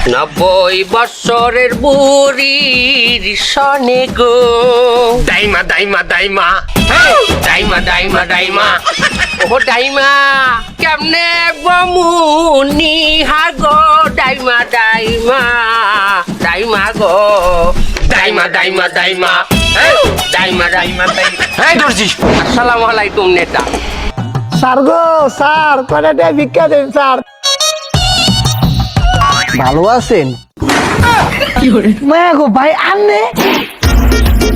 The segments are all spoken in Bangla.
90 বছরের বুড়ির সনে গো দাইমা দাইমা দাইমা দাইমা দাইমা দাইমা ও দাইমা কেমনে বমুনি হাগো দাইমা দাইমা দাইমা গো দাইমা দাইমা দাইমা দাইমা দাইমা দাইমা এই দর্জি আসসালামু আলাইকুম নেতা স্যার গো স্যার কয়টা ভিক্ষা দেন স্যার। ভালো আছেন? মায়া গো ভাই আননে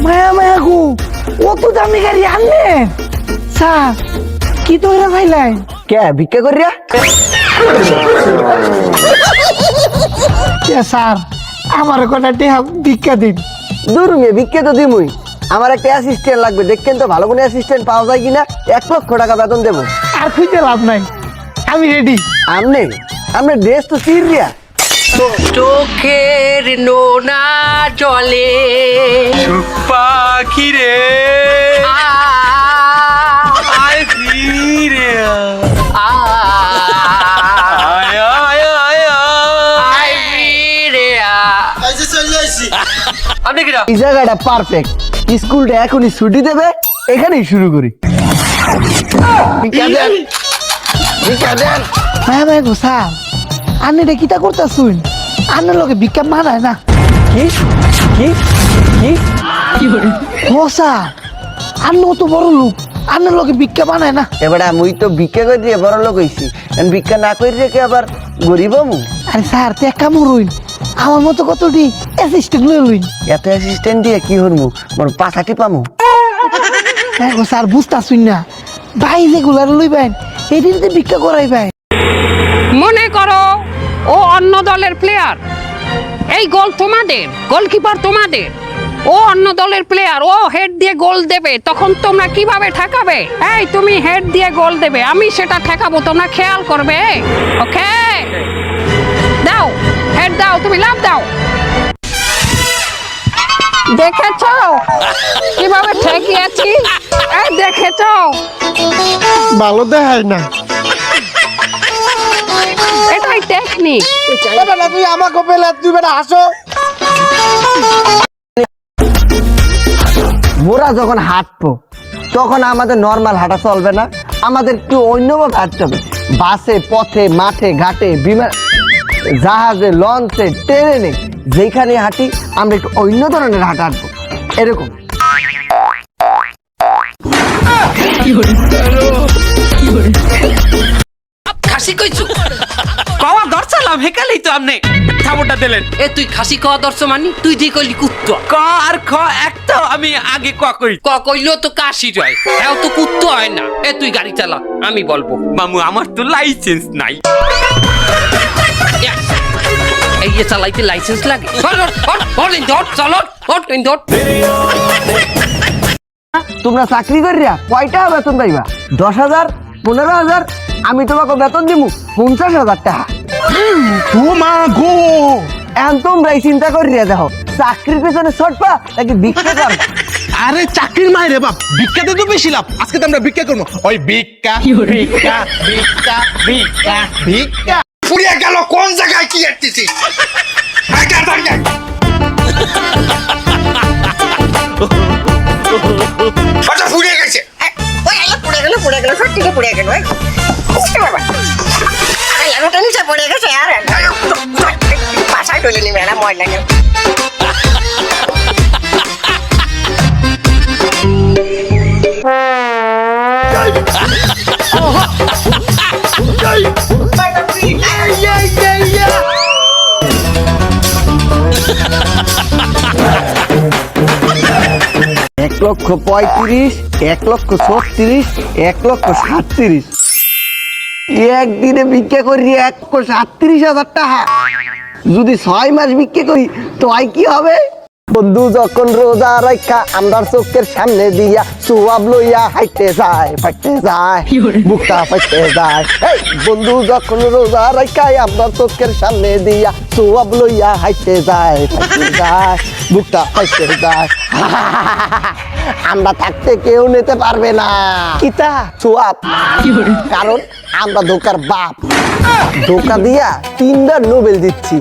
মায়া মায়া গো কত দামি গাড়ি আননে স্যার কি তো এরা ভাইলাই কে ভিক্ষা করিয়া? স্যার আমার কয়টা টেহা ভিক্ষা দিন। দূর মেয়ে ভিক্ষা তো দিমুই, আমার একটা অ্যাসিস্ট্যান্ট লাগবে, দেখেন তো ভালো কোনো অ্যাসিস্ট্যান্ট পাওয়া যায় কিনা। 1 লক্ষ টাকা বেতন দেবো। আর খুঁজে লাভ নাই, আমি রেডি। আমনে ড্রেস তো চিরিয়া। চোখের নোনা জলে পাখি রে আয় ফিরে আয় আয় আয় আই রে আপনি কিরা এই জায়গাটা পারফেক্ট, স্কুলটা এখনই ছুটি দেবে, এখানেই শুরু করি। ভিক্ষা দেন, ভিক্ষা দেন। মায়া মায়া গো স্যার আন্নে রে কিটা করতে শুন, আন্নের লোকে ভিক্ষা মানায় না। কি কি কি ও স্যার আন্ন তো বড় লোক, আন্নের লোকে ভিক্ষা বানায় না। এবারে মুই তো ভিক্ষা করে দিয়ে বড় লোক হইছি, ভিক্ষা না করে রেখে আবার গরিব মু। আরে স্যার তে কামড় রইন, আমার মতো কতটি অ্যাসিস্ট্যান্ট লই লইন। এত অ্যাসিস্ট্যান্ট দিয়ে কি হরমু, মোর পাছাটি পামু। হ্যাঁ গো স্যার বুঝতা শুন না, ভাই যেগুলার লইবেন এদিকে ভিক্ষা করাইবেন। মনে করো ও অন্য দলের প্লেয়ার, এই গোল তোমাদের, গোলকিপার তোমাদের, ও অন্য দলের প্লেয়ার, ও হেড দিয়ে গোল দেবে, তখন তোমরা কিভাবে ঠেকাবে? এই তুমি হেড দিয়ে গোল দেবে, আমি সেটা ঠেকাবো, তোমরা খেয়াল করবে। ওকে দাও, হেড দাও, তুমি লাভ দাও। দেখেছো কিভাবে ঠেকিয়েছি? এই দেখেছো? ভালো দেখায় না। এটাই টেকনিক। তুই আমাকে পেলে তুই বেটা হাসো। মোরা যখন হাঁটবো তখন আমাদের নর্মাল হাঁটা চলবে না, আমাদের একটু অন্যভাবে হাঁটতে হবে। বাসে, পথে, মাঠে, ঘাটে, বিমান, জাহাজে, লঞ্চে, ট্রেনে, যেখানে হাঁটি আমরা একটু অন্য ধরনের হাঁটা হাঁটবো, এরকম। খাসি কইছু পাওয়া দরছালাম হেকালেই তো আপনি থাবটা দিলেন। এ তুই খাসি খাওয়া দর্শ মানি, তুই যে কইলি কুত্ত ক আর খ একটা আমি আগে ক কই কইলেও তো কাশি হয়, এও তো কুত্ত হয় না। এ তুই গাড়ি চালা, আমি বলবো। মামু আমার তো লাইসেন্স নাই। এই যে চালাইতে লাইসেন্স লাগে। চলো তোমরা চাকরি করিয়া কয়টা বেতন পাইবা? 10,000, 15,000? আমি তোমাকে বেতন দিব 50,000 টাকা। এখন তোমরাই চিন্তা করিয়া দেখো, চাকরির পেছনে ছটপা নাকি ভিক্ষা করবা? আরে চাকরির মাইরে বাপ, ভিক্ষাতে তো বেশি লাভ। আজকে তো আমরা ভিক্ষা করবো, ওই ভিক্ষা ভিক্ষা ভিক্ষা ভিক্ষা ভিক্ষা। পুড়িয়ে গেল কোন জায়গায় কি এসেছি পুড়িয়ে গেছে। পুড়ে গেল সত্যি পুড়ে গেল। বাবা আরে এতটা নিচে পড়ে গেছে আর বাসায় তুলে নিবে না ময়লা কেউ। এক লক্ষ 35, 1,36,000, 1,37,000। একদিনে ভিক্ষা করি 1,37,000 টাকা। যদি 6 মাস ভিক্ষা করি তো আই কি হবে? বন্ধু যখন রোজা রাখা আমরার চোখের সামনে দিয়া সোয়াব লইয়া হাইতে যায়, ফাইতে যায়, বুকটা ফাইতে যায়। এই বন্ধু যখন রোজা রাখা আমরার চোখের সামনে দিয়া সোয়াব লইয়া হাইতে যায়, ফাইতে যায়, বুকটা ফাইতে যায়। আমরা থাকতে কেউ নিতে পারবে না কিতা সোয়াব, কারণ আমরা ধোকার বাপ। ধোকা দিয়া 3বার নোবেল দিচ্ছি।